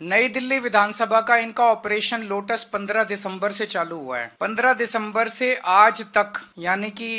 नई दिल्ली विधानसभा का इनका ऑपरेशन लोटस 15 दिसंबर से चालू हुआ है। 15 दिसंबर से आज तक यानी कि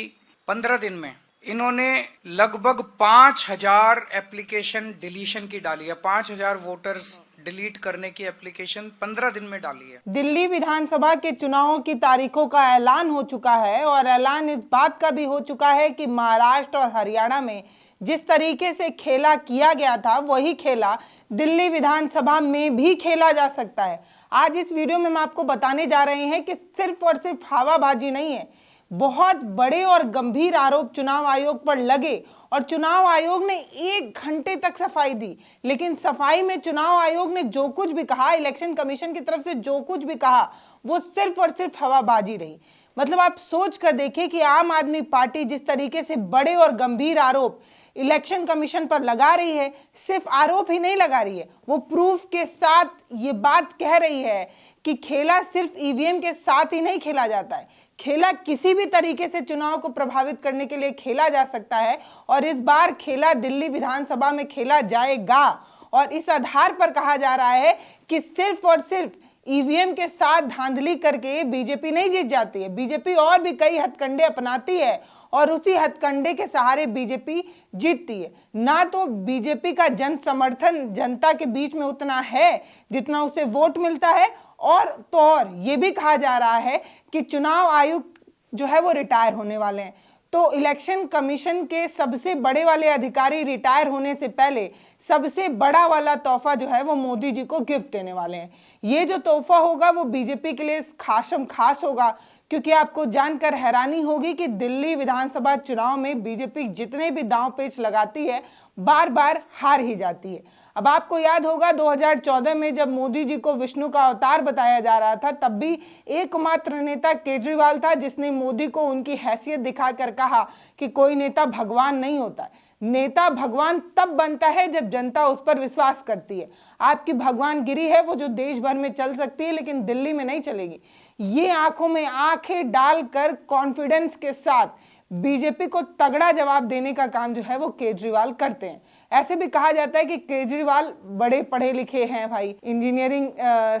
15 दिन में इन्होंने लगभग 5000 एप्लीकेशन डिलीशन की डाली है। 5000 वोटर्स डिलीट करने की एप्लीकेशन 15 दिन में डाली है। दिल्ली विधानसभा के चुनावों की तारीखों का ऐलान हो चुका है और ऐलान इस बात का भी हो चुका है कि महाराष्ट्र और हरियाणा में जिस तरीके से खेला किया गया था वही खेला दिल्ली विधानसभा में भी खेला जा सकता है। आज इस वीडियो में हम आपको बताने जा रहे हैं कि सिर्फ और सिर्फ हवाबाजी नहीं है, बहुत बड़े और गंभीर आरोप चुनाव आयोग पर लगे और चुनाव आयोग ने 1 घंटे तक सफाई दी। लेकिन सफाई में चुनाव आयोग ने जो कुछ भी कहा, इलेक्शन कमीशन की तरफ से जो कुछ भी कहा, वो सिर्फ और सिर्फ हवाबाजी रही। मतलब आप सोच कर देखिए कि आम आदमी पार्टी जिस तरीके से बड़े और गंभीर आरोप इलेक्शन कमीशन पर लगा रही है, सिर्फ आरोप ही नहीं लगा रही है, वो प्रूफ के साथ ये बात कह रही है कि खेला सिर्फ ईवीएम के साथ ही नहीं खेला जाता है, खेला किसी भी तरीके से चुनाव को प्रभावित करने के लिए खेला जा सकता है और इस बार खेला दिल्ली विधानसभा में खेला जाएगा। और इस आधार पर कहा जा रहा है कि सिर्फ और सिर्फ ईवीएम के साथ धांधली करके बीजेपी नहीं जीत जाती है। बीजेपी और भी कई हथकंडे अपनाती है और उसी हथकंडे के सहारे बीजेपी जीतती है। ना तो बीजेपी का जन समर्थन जनता के बीच में उतना है जितना उसे वोट मिलता है, और तो और ये भी कहा जा रहा है कि चुनाव आयुक्त जो है वो रिटायर होने वाले हैं। तो इलेक्शन कमीशन के सबसे बड़े वाले अधिकारी रिटायर होने से पहले सबसे बड़ा वाला तोहफा जो है वो मोदी जी को गिफ्ट देने वाले हैं। ये जो तोहफा होगा वो बीजेपी के लिए खासम खास होगा, क्योंकि आपको जानकर हैरानी होगी कि दिल्ली विधानसभा चुनाव में बीजेपी जितने भी दांव पेच लगाती है बार बार हार ही जाती है। अब आपको याद होगा 2014 में जब मोदी जी को विष्णु का अवतार बताया जा रहा था, तब भी एकमात्र नेता केजरीवाल था जिसने मोदी को उनकी हैसियत दिखाकर कहा कि कोई नेता भगवान नहीं होता। नेता भगवान तब बनता है जब जनता उस पर विश्वास करती है। आपकी भगवानगिरी है वो जो देश भर में चल सकती है लेकिन दिल्ली में नहीं चलेगी। ये आंखों में आंखें डालकर कॉन्फिडेंस के साथ बीजेपी को तगड़ा जवाब देने का काम जो है वो केजरीवाल करते हैं। ऐसे भी कहा जाता है कि केजरीवाल बड़े पढ़े लिखे हैं भाई, इंजीनियरिंग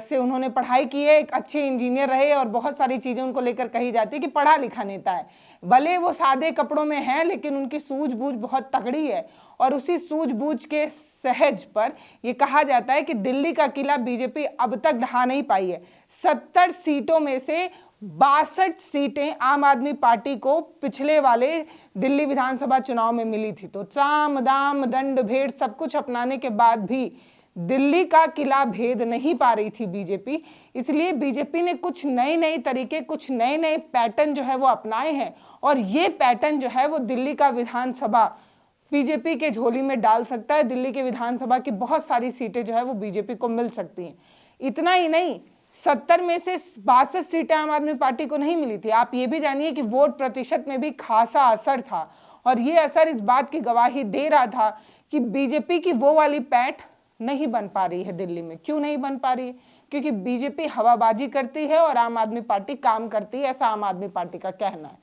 से उन्होंने पढ़ाई की है, एक अच्छे इंजीनियर रहे और बहुत सारी चीजें उनको लेकर कही जाती है कि पढ़ा लिखा नेता है। भले वो सादे कपड़ों में हैं लेकिन उनकी सूझबूझ बहुत तगड़ी है और उसी सूझबूझ के सहज पर यह कहा जाता है कि दिल्ली का किला बीजेपी अब तक ढहा नहीं पाई है। 70 सीटों में से 62 सीटें आम आदमी पार्टी को पिछले वाले दिल्ली विधानसभा चुनाव में मिली थी। तो साम दाम दंड भेद सब कुछ अपनाने के बाद भी दिल्ली का किला भेद नहीं पा रही थी बीजेपी। इसलिए बीजेपी ने कुछ नए नए तरीके, कुछ नए नए पैटर्न जो है वो अपनाए हैं और ये पैटर्न जो है वो दिल्ली का विधानसभा बीजेपी के झोली में डाल सकता है। दिल्ली के विधानसभा की बहुत सारी सीटें जो है वो बीजेपी को मिल सकती हैं। इतना ही नहीं, 70 में से 62 सीटें आम आदमी पार्टी को नहीं मिली थी। आप ये भी जानिए कि वोट प्रतिशत में भी खासा असर था और ये असर इस बात की गवाही दे रहा था कि बीजेपी की वो वाली पैठ नहीं बन पा रही है दिल्ली में। क्यों नहीं बन पा रही है? क्योंकि बीजेपी हवाबाजी करती है और आम आदमी पार्टी काम करती है, ऐसा आम आदमी पार्टी का कहना है।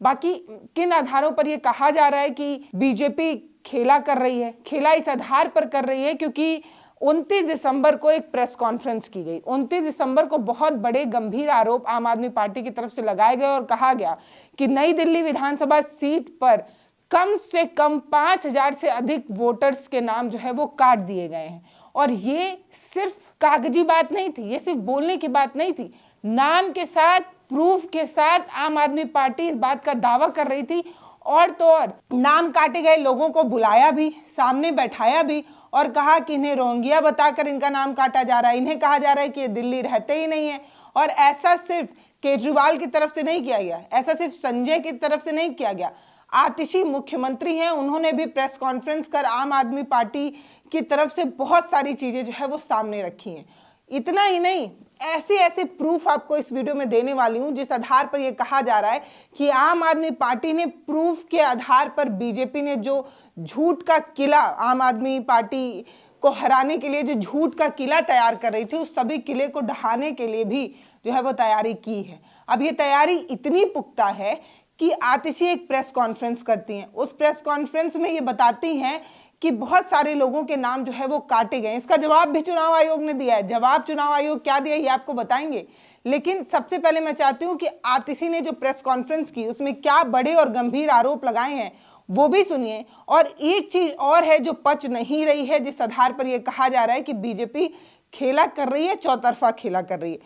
बाकी किन आधारों पर यह कहा जा रहा है कि बीजेपी खेला कर रही है? खेला इस आधार पर कर रही है क्योंकि 29 दिसंबर को एक प्रेस कॉन्फ्रेंस की गई। 29 दिसंबर को बहुत बड़े गंभीर आरोप आम आदमी पार्टी की तरफ से लगाए गए और कहा गया कि नई दिल्ली विधानसभा सीट पर कम से कम 5000 से अधिक वोटर्स के नाम जो है वो काट दिए गए हैं। और ये सिर्फ कागजी बात नहीं थी, ये सिर्फ बोलने की बात नहीं थी, नाम के साथ, प्रूफ के साथ आम आदमी पार्टी इस बात का दावा कर रही थी। और तो और नाम काटे गए लोगों को बुलाया भी, सामने बैठाया भी और कहा कि इन्हें रोहिंग्या बताकर इनका नाम काटा जा रहा है, इन्हें कहा जा रहा है कि ये दिल्ली रहते ही नहीं है। और ऐसा सिर्फ केजरीवाल की तरफ से नहीं किया गया, ऐसा सिर्फ संजय की तरफ से नहीं किया गया। आतिशी मुख्यमंत्री हैं, उन्होंने भी प्रेस कॉन्फ्रेंस कर आम आदमी पार्टी की तरफ से बहुत सारी चीजें जो है वो सामने रखी हैं। इतना ही नहीं, ऐसे ऐसे प्रूफ आपको इस वीडियो में देने वाली हूं जिस आधार पर यह कहा जा रहा है कि आम आदमी पार्टी ने प्रूफ के आधार पर बीजेपी ने जो झूठ का किला आम आदमी पार्टी को हराने के लिए जो झूठ का किला तैयार कर रही थी, उस सभी किले को ढहाने के लिए भी जो है वो तैयारी की है। अब ये तैयारी इतनी पुख्ता है कि आतिशी एक प्रेस कॉन्फ्रेंस करती हैं। उस प्रेस कॉन्फ्रेंस में ये बताती हैं कि बहुत सारे लोगों के नाम जो है वो काटे गए। इसका जवाब भी चुनाव आयोग ने दिया है। जवाब चुनाव आयोग क्या दिया ये आपको बताएंगे, लेकिन सबसे पहले मैं चाहती हूं कि आतिशी ने जो प्रेस कॉन्फ्रेंस की उसमें क्या बड़े और गंभीर आरोप लगाए हैं वो भी सुनिए। और एक चीज और है जो पच नहीं रही है, जिस आधार पर यह कहा जा रहा है कि बीजेपी खेला कर रही है, चौतरफा खेला कर रही है।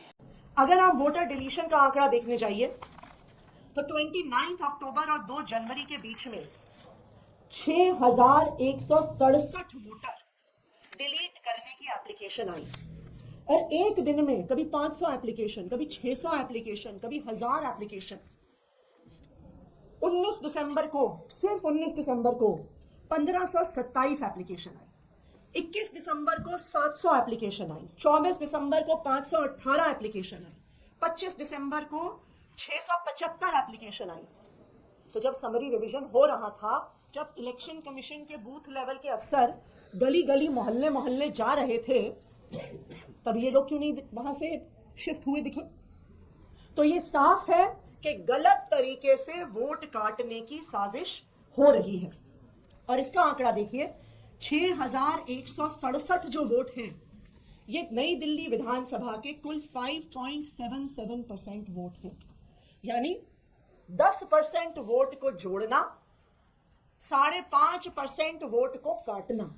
अगर आप वोटर डिलीशन का आंकड़ा देखने जाइए तो 29 अक्टूबर और 2 जनवरी के बीच में 6167 वोटर डिलीट करने की एप्लीकेशन आई, और एक दिन में कभी 500 एप्लीकेशन, कभी 600 एप्लीकेशन, कभी 1000 एप्लीकेशन। 19 दिसंबर को, सिर्फ 19 दिसंबर को 1527 एप्लीकेशन आई, 21 दिसंबर को 700 एप्लीकेशन आई, 24 दिसंबर को 518 एप्लीकेशन आई, 25 दिसंबर को 675 एप्लीकेशन आई। तो जब समरी रिवीजन हो रहा था, जब इलेक्शन कमीशन के बूथ लेवल के अफसर गली गली मोहल्ले मोहल्ले जा रहे थे, तब ये लोग क्यों नहीं वहां से शिफ्ट हुए दिखे? तो ये साफ है कि गलत तरीके से वोट काटने की साजिश हो रही है। और इसका आंकड़ा देखिए, 6167 जो वोट हैं, ये नई दिल्ली विधानसभा के कुल 5.77% वोट हैं। यानी 10% वोट को जोड़ना, 5.5% वोट को काटना,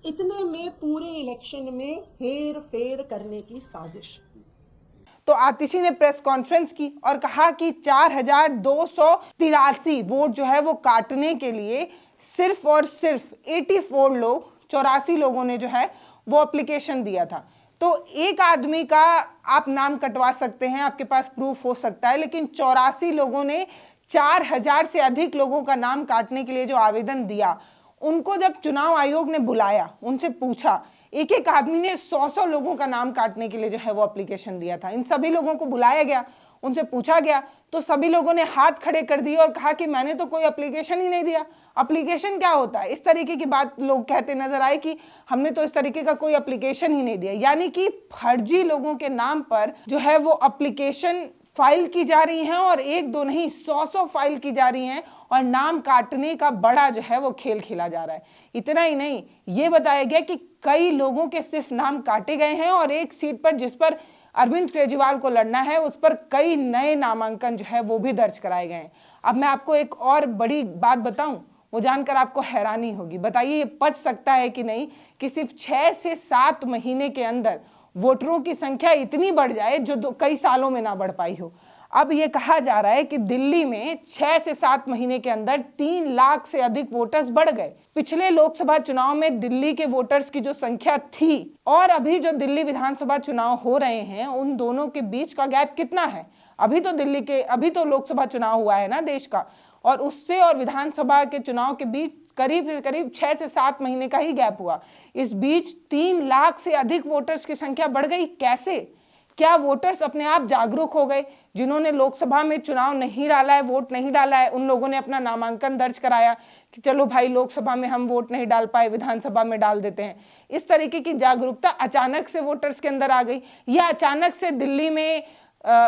इतने में पूरे इलेक्शन में हेर फेर करने की साजिश। तो आतिशी ने प्रेस कॉन्फ्रेंस की और कहा कि 4283 वोट जो है वो काटने के लिए सिर्फ और सिर्फ 84 लोगों ने जो है वो एप्लीकेशन दिया था। तो एक आदमी का आप नाम कटवा सकते हैं, आपके पास प्रूफ हो सकता है, लेकिन 84 लोगों ने 4000 से अधिक लोगों का नाम काटने के लिए जो आवेदन दिया, उनको जब चुनाव आयोग ने बुलाया, उनसे पूछा, एक एक आदमी ने 100 लोगों का नाम काटने के लिए जो है वो एप्लीकेशन दिया था। इन सभी लोगों को बुलाया गया, उनसे पूछा गया, तो सभी लोगों ने हाथ खड़े कर दिए और कहा कि मैंने तो कोई एप्लीकेशन ही नहीं दिया। एप्लीकेशन क्या होता है, इस तरीके की बात लोग कहते नजर आए कि हमने तो इस तरीके का कोई एप्लीकेशन ही नहीं दिया। यानी कि फर्जी लोगों के नाम पर जो है वो एप्लीकेशन फाइल की जा रही हैं, और एक दो नहीं 100 फाइल की जा रही हैं, और नाम काटने का बड़ा जो है वो खेल खेला जा रहा है। इतना ही नहीं, ये बताया गया कि कई लोगों के सिर्फ नाम काटे गए हैं, और एक सीट पर जिस पर अरविंद केजरीवाल को लड़ना है उस पर कई नए नामांकन जो है वो भी दर्ज कराए गए हैं। अब मैं आपको एक और बड़ी बात बताऊं, वो जानकर आपको हैरानी होगी। बताइए ये पच सकता है कि नहीं कि सिर्फ 6 से 7 महीने के अंदर वोटरों की संख्या इतनी बढ़ जाए जो कई सालों में ना बढ़ पाई हो। अब ये कहा जा रहा है कि दिल्ली में 6 से 7 महीने के अंदर 3 लाख से अधिक वोटर्स बढ़ गए। पिछले लोकसभा चुनाव में दिल्ली के वोटर्स की जो संख्या थी और अभी जो दिल्ली विधानसभा चुनाव हो रहे हैं, उन दोनों के बीच का गैप कितना है? अभी तो लोकसभा चुनाव हुआ है ना देश का, और उससे और विधानसभा के चुनाव के बीच करीब 6 से 7 महीने का ही गैप हुआ। इस बीच 3 लाख से अधिक वोटर्स की संख्या बढ़ गई। कैसे? क्या वोटर्स अपने आप जागरूक हो गए? जिन्होंने लोकसभा में चुनाव नहीं डाला है, वोट नहीं डाला है, उन लोगों ने अपना नामांकन दर्ज कराया कि चलो भाई लोकसभा में हम वोट नहीं डाल पाए, विधानसभा में डाल देते हैं। इस तरीके की जागरूकता अचानक से वोटर्स के अंदर आ गई, या अचानक से दिल्ली में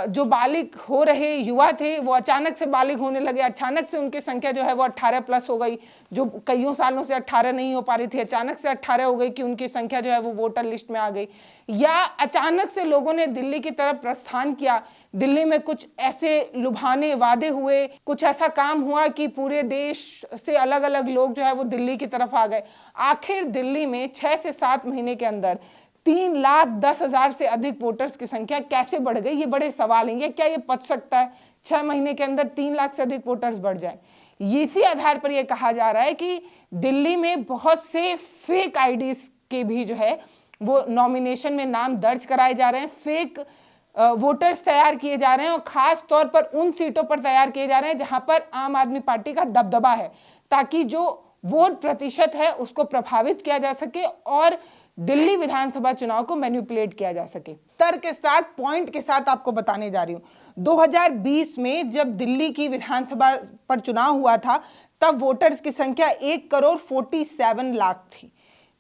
जो बालिग हो रहे युवा थे वो अचानक से बालिग होने लगे, अचानक से उनकी संख्या जो है वो 18+ हो गई। जो कईयों सालों से 18 नहीं हो पा रही थी, अचानक से 18 हो गई कि उनकी संख्या जो है वो वोटर लिस्ट में आ गई। या अचानक से लोगों ने दिल्ली की तरफ प्रस्थान किया, दिल्ली में कुछ ऐसे लुभाने वादे हुए, कुछ ऐसा काम हुआ कि पूरे देश से अलग अलग लोग जो है वो दिल्ली की तरफ आ गए। आखिर दिल्ली में 6 से 7 महीने के अंदर 3,10,000 से अधिक वोटर्स की संख्या कैसे बढ़ गई? ये बड़े सवाल हैं। क्या ये पच सकता है 6 महीने के अंदर 3 लाख से अधिक वोटर्स बढ़ जाए? इसी आधार पर यह कहा जा रहा है कि दिल्ली में बहुत से फेक आईडीज के भी जो है वो नॉमिनेशन में नाम दर्ज कराए जा रहे हैं, फेक वोटर्स तैयार किए जा रहे हैं, और खास तौर पर उन सीटों पर तैयार किए जा रहे हैं जहां पर आम आदमी पार्टी का दबदबा है, ताकि जो वोट प्रतिशत है उसको प्रभावित किया जा सके और दिल्ली विधानसभा चुनाव को मैनिपुलेट किया जा सके। तर्क के साथ, पॉइंट के साथ आपको बताने जा रही हूं। 2020 में जब दिल्ली की विधानसभा पर चुनाव हुआ था, तब वोटर्स की संख्या 1,47 लाख थी।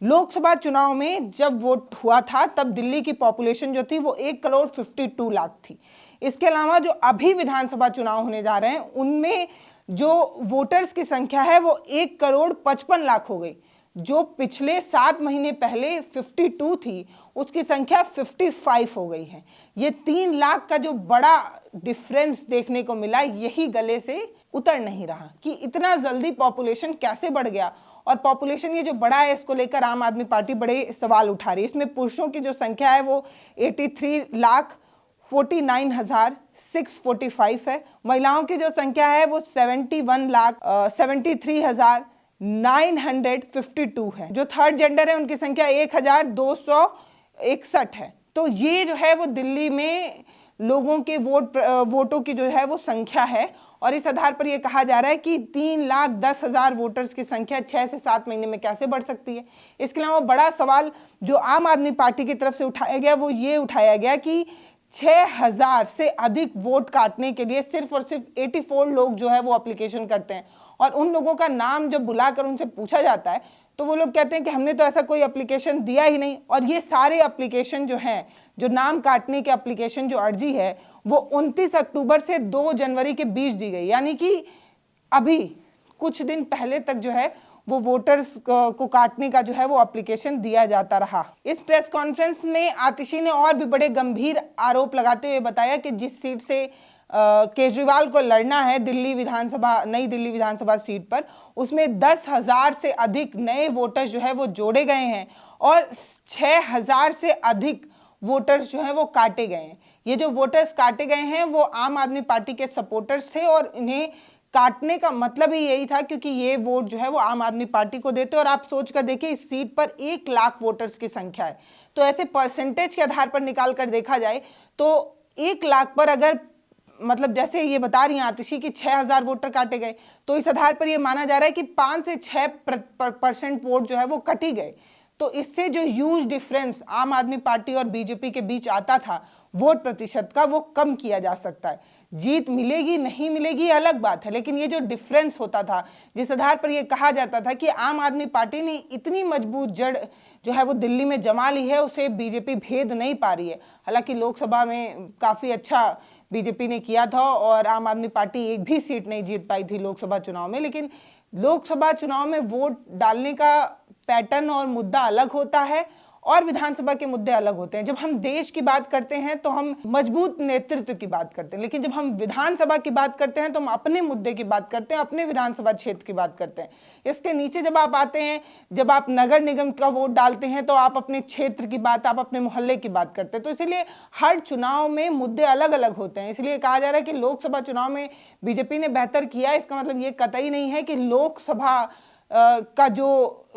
लोकसभा चुनाव में जब वोट हुआ था तब दिल्ली की पॉपुलेशन जो थी वो 1,52 लाख थी। इसके अलावा जो अभी विधानसभा चुनाव होने जा रहे हैं उनमें जो वोटर्स की संख्या है वो 1,55 लाख हो गई। जो पिछले 7 महीने पहले 52 थी, उसकी संख्या 55 हो गई है। ये 3 लाख का जो बड़ा डिफरेंस देखने को मिला, यही गले से उतर नहीं रहा कि इतना जल्दी पॉपुलेशन कैसे बढ़ गया। और पॉपुलेशन ये जो बढ़ा है, इसको लेकर आम आदमी पार्टी बड़े सवाल उठा रही है। इसमें पुरुषों की जो संख्या है वो 83,49,645 है। महिलाओं की जो संख्या है वो 71,73,952 है। जो थर्ड जेंडर है उनकी संख्या 1,261 है। तो ये जो है वो दिल्ली में लोगों के वोटों की जो है वो संख्या है। और इस आधार पर यह कहा जा रहा है कि 3,10,000 वोटर्स की संख्या 6 से 7 महीने में कैसे बढ़ सकती है। इसके अलावा बड़ा सवाल जो आम आदमी पार्टी की तरफ से उठाया गया वो ये उठाया गया कि 6,000 से अधिक वोट काटने के लिए सिर्फ और सिर्फ 84 लोग जो है वो एप्लीकेशन करते हैं। और उन लोगों का नाम जब बुलाकर उनसे पूछा जाता है तो वो लोग कहते हैं कि हमने तो ऐसा कोई एप्लीकेशन दिया ही नहीं। और ये सारे एप्लीकेशन जो हैं, जो नाम काटने के एप्लीकेशन, जो अर्जी है, वो 29 अक्टूबर से 2 जनवरी के बीच दी गई। यानी कि अभी कुछ दिन पहले तक जो है वो वोटर्स को काटने का जो है वो एप्लीकेशन दिया जाता रहा। इस प्रेस कॉन्फ्रेंस में आतिशी ने और भी बड़े गंभीर आरोप लगाते हुए बताया कि जिस सीट से केजरीवाल को लड़ना है, नई दिल्ली विधानसभा सीट पर, उसमें 10,000 से अधिक नए वोटर्स जो है वो जोड़े गए हैं और 6,000 से अधिक वोटर्स जो है वो काटे गए हैं। ये जो वोटर्स काटे गए हैं वो आम आदमी पार्टी के सपोर्टर्स थे और इन्हें काटने का मतलब ही यही था क्योंकि ये वोट जो है वो आम आदमी पार्टी को देते। और आप सोच कर देखिए, इस सीट पर 1 लाख वोटर्स की संख्या है। तो ऐसे परसेंटेज के आधार पर निकाल कर देखा जाए तो 1 लाख पर अगर, मतलब जैसे ये बता रही हैं आतिशी कि 6,000 वोटर काटे गए, तो इस आधार पर ये माना जा रहा है कि 5 से 6% वोट जो है वो कट ही गए। तो इससे जो ह्यूज डिफरेंस आम आदमी पार्टी और बीजेपी के बीच आता था वोट प्रतिशत का, वो कम किया जा सकता है। जीत मिलेगी नहीं मिलेगी अलग बात है, लेकिन ये जो डिफरेंस होता था, जिस आधार पर यह कहा जाता था कि आम आदमी पार्टी ने इतनी मजबूत जड़ जो है वो दिल्ली में जमा ली है, उसे बीजेपी भेद नहीं पा रही है। हालांकि लोकसभा में काफी अच्छा बीजेपी ने किया था और आम आदमी पार्टी एक भी सीट नहीं जीत पाई थी लोकसभा चुनाव में, लेकिन लोकसभा चुनाव में वोट डालने का पैटर्न और मुद्दा अलग होता है और विधानसभा के मुद्दे अलग होते हैं। जब हम देश की बात करते हैं तो हम मजबूत नेतृत्व की बात करते हैं, लेकिन जब हम विधानसभा की बात करते हैं तो हम अपने मुद्दे की बात करते हैं, अपने विधानसभा क्षेत्र की बात करते हैं। इसके नीचे जब आप आते हैं, जब आप नगर निगम का वोट डालते हैं तो आप अपने क्षेत्र की बात, आप अपने मोहल्ले की बात करते हैं। तो इसीलिए हर चुनाव में मुद्दे अलग अलग होते हैं। इसलिए कहा जा रहा है कि लोकसभा चुनाव में बीजेपी ने बेहतर किया, इसका मतलब ये कतई नहीं है कि लोकसभा का जो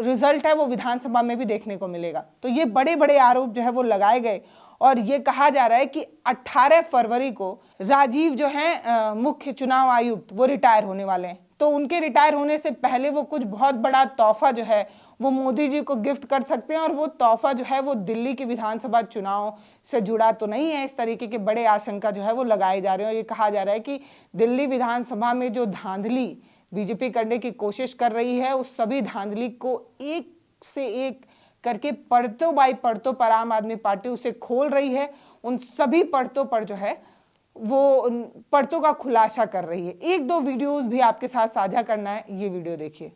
रिजल्ट है वो विधानसभा में भी देखने को मिलेगा। तो ये बड़े बड़े आरोप जो है वो लगाए गए और ये कहा जा रहा है कि 18 फरवरी को राजीव जो है मुख्य चुनाव आयुक्त, वो रिटायर होने वाले हैं। तो उनके रिटायर होने से पहले वो कुछ बहुत बड़ा तोहफा जो है वो मोदी जी को गिफ्ट कर सकते हैं और वो तोहफा जो है वो दिल्ली की विधानसभा चुनाव से जुड़ा तो नहीं है। इस तरीके के बड़े आशंका जो है वो लगाए जा रहे हैं और ये कहा जा रहा है कि दिल्ली विधानसभा में जो धांधली बीजेपी करने की कोशिश कर रही है, उस सभी धांधली को एक से एक करके परतों बाई परतों पर आम आदमी पार्टी उसे खोल रही है। उन सभी परतों पर जो है वो परतों का खुलासा कर रही है। 1-2 वीडियोस भी आपके साथ साझा करना है, ये वीडियो देखिए।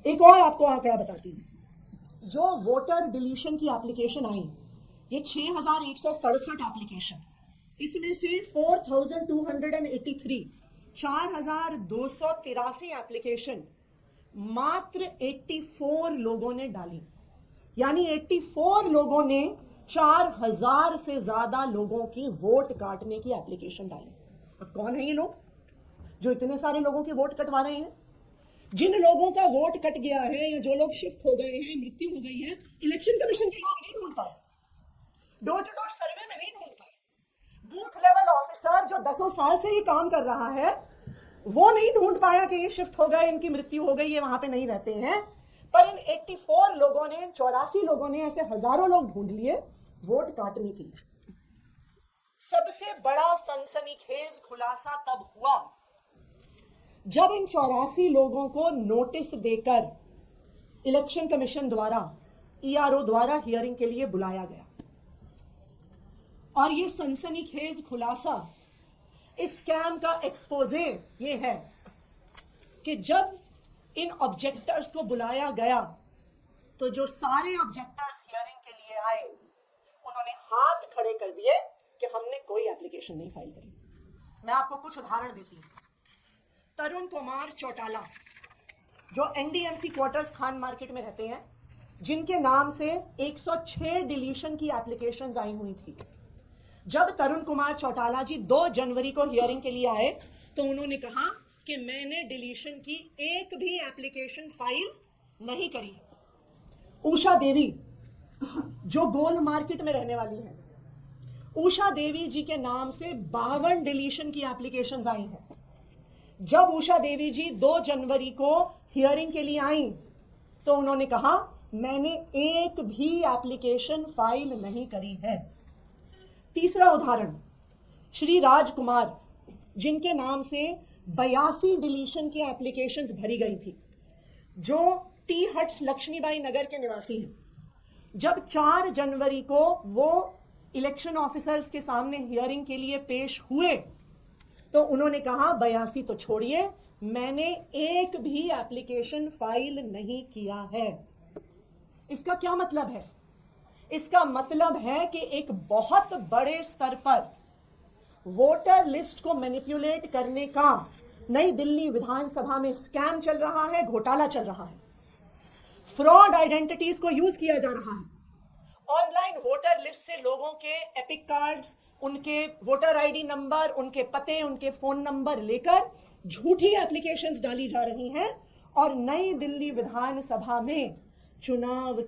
एक और आपको आंकड़ा बताती हूं, जो वोटर डिलीशन की एप्लीकेशन आई, ये 6,167 एप्लीकेशन, इसमें से 4,283 4,283 एप्लीकेशन मात्र 84 लोगों ने डाली। यानी 84 लोगों ने 4,000 से ज्यादा लोगों की वोट काटने की एप्लीकेशन डाली। अब कौन है ये लोग जो इतने सारे लोगों के वोट कटवा रहे हैं? जिन लोगों का वोट कट गया है या जो लोग शिफ्ट हो गए हैं, मृत्यु हो गई है, इलेक्शन कमीशन के लोग नहीं ढूंढ पाए, डोर टू डोर सर्वे में नहीं ढूंढ पाए। बूथ लेवल ऑफिसर जो 10 साल से ये काम कर रहा है, वो नहीं ढूंढ पाया कि ये शिफ्ट हो गए, इनकी मृत्यु हो गई, ये वहां पे नहीं रहते हैं। पर इन 84 लोगों ने, 84 लोगों ने, ऐसे हजारों लोग ढूंढ लिए वोट काटने के लिए। सबसे बड़ा सनसनीखेज खुलासा तब हुआ जब इन 84 लोगों को नोटिस देकर इलेक्शन कमीशन द्वारा, ईआरओ द्वारा हियरिंग के लिए बुलाया गया। और ये सनसनीखेज खुलासा, इस स्कैम का एक्सपोजे ये है कि जब इन ऑब्जेक्टर्स को बुलाया गया तो जो सारे ऑब्जेक्टर्स हियरिंग के लिए आए उन्होंने हाथ खड़े कर दिए कि हमने कोई एप्लीकेशन नहीं फाइल करी। मैं आपको कुछ उदाहरण देती हूं। तरुण कुमार चौटाला जो एनडीएमसी क्वार्टर्स खान मार्केट में रहते हैं, जिनके नाम से 106 डिलीशन की एप्लीकेशंस आई हुई थी। जब तरुण कुमार चौटाला जी 2 जनवरी को हियरिंग के लिए आए तो उन्होंने कहा कि मैंने डिलीशन की एक भी एप्लीकेशन फाइल नहीं करी। उषा देवी जो गोल मार्केट में रहने वाली हैं, उषा देवी जी के नाम से 52 डिलीशन की एप्लीकेशंस आई हैं। जब उषा देवी जी 2 जनवरी को हियरिंग के लिए आई तो उन्होंने कहा मैंने एक भी एप्लीकेशन फाइल नहीं करी है। तीसरा उदाहरण श्री राजकुमार, जिनके नाम से 82 डिलीशन की एप्लीकेशंस भरी गई थी, जो टी हट्स लक्ष्मीबाई नगर के निवासी हैं। जब 4 जनवरी को वो इलेक्शन ऑफिसर्स के सामने हियरिंग के लिए पेश हुए तो उन्होंने कहा 82 तो छोड़िए, मैंने एक भी एप्लीकेशन फाइल नहीं किया है। इसका क्या मतलब है? इसका मतलब है कि एक बहुत बड़े स्तर पर वोटर लिस्ट को मैनिपुलेट करने का नई दिल्ली विधानसभा में स्कैम चल रहा है, घोटाला चल रहा है। फ्रॉड आइडेंटिटीज को यूज किया जा रहा है। ऑनलाइन वोटर लिस्ट से लोगों के एपिक कार्ड्स, उनके वोटर आईडी नंबर, उनके पते, उनके फोन नंबर लेकर झूठी एप्लीकेशंस डाली जा रही हैं और नई दिल्ली विधानसभा में चुनाव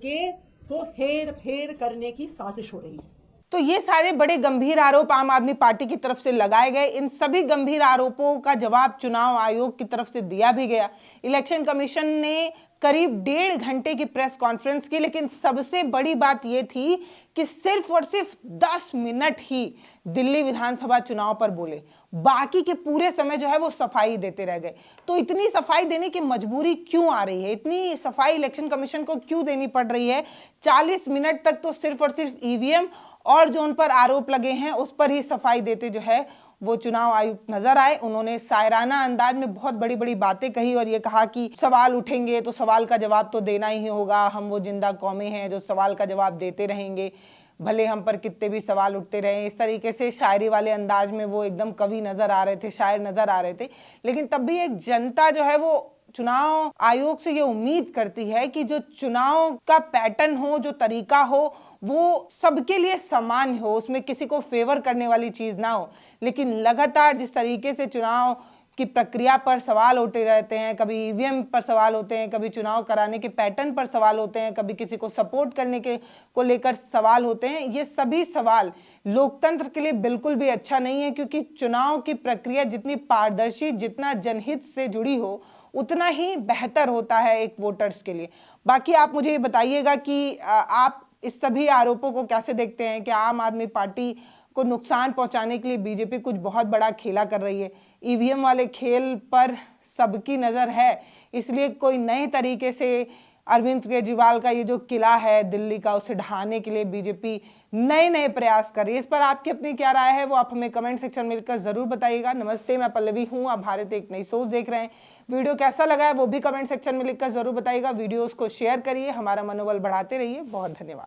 को हेर फेर करने की साजिश हो रही है। तो ये सारे बड़े गंभीर आरोप आम आदमी पार्टी की तरफ से लगाए गए। इन सभी गंभीर आरोपों का जवाब चुनाव आयोग की तरफ से दिया भी गया। इलेक्शन कमीशन ने करीब 1.5 घंटे की प्रेस कॉन्फ्रेंस की, लेकिन सबसे बड़ी बात यह थी कि सिर्फ और सिर्फ 10 मिनट ही दिल्ली विधानसभा चुनाव पर बोले। बाकी के पूरे समय जो है वो सफाई देते रह गए। तो इतनी सफाई देने की मजबूरी क्यों आ रही है? इतनी सफाई इलेक्शन कमीशन को क्यों देनी पड़ रही है? 40 मिनट तक तो सिर्फ और सिर्फ ईवीएम और जो उन पर आरोप लगे हैं उस पर ही सफाई देते जो है वो चुनाव आयुक्त नजर आए। उन्होंने शायराना अंदाज में बहुत बड़ी बड़ी बातें कही और ये कहा कि सवाल उठेंगे तो सवाल का जवाब तो देना ही होगा, हम वो जिंदा कौमें हैं जो सवाल का जवाब देते रहेंगे, भले हम पर कितने भी सवाल उठते रहे। इस तरीके से शायरी वाले अंदाज में वो एकदम कवि नजर आ रहे थे, शायर नजर आ रहे थे। लेकिन तब भी एक जनता जो है वो चुनाव आयोग से ये उम्मीद करती है कि जो चुनाव का पैटर्न हो, जो तरीका हो, वो सबके लिए समान हो, उसमें किसी को फेवर करने वाली चीज ना हो। लेकिन लगातार जिस तरीके से चुनाव की प्रक्रिया पर सवाल उठे रहते हैं, कभी ईवीएम पर सवाल होते हैं, कभी चुनाव कराने के पैटर्न पर सवाल होते हैं, कभी किसी को सपोर्ट करने के को लेकर सवाल होते हैं, ये सभी सवाल लोकतंत्र के लिए बिल्कुल भी अच्छा नहीं है। क्योंकि चुनाव की प्रक्रिया जितनी पारदर्शी, जितना जनहित से जुड़ी हो, उतना ही बेहतर होता है एक वोटर्स के लिए। बाकी आप मुझे ये बताइएगा कि आप इस सभी आरोपों को कैसे देखते हैं? कि आम आदमी पार्टी को नुकसान पहुंचाने के लिए बीजेपी कुछ बहुत बड़ा खेला कर रही है? ईवीएम वाले खेल पर सबकी नजर है, इसलिए कोई नए तरीके से अरविंद केजरीवाल का ये जो किला है दिल्ली का, उसे ढहाने के लिए बीजेपी नए नए प्रयास कर रही है। इस पर आपकी अपनी क्या राय है वो आप हमें कमेंट सेक्शन में लिखकर जरूर बताइएगा। नमस्ते, मैं पल्लवी हूँ, आप भारत एक नई सोच देख रहे हैं। वीडियो कैसा लगा है वो भी कमेंट सेक्शन में लिखकर जरूर बताइएगा। वीडियोस को शेयर करिए, हमारा मनोबल बढ़ाते रहिए। बहुत धन्यवाद।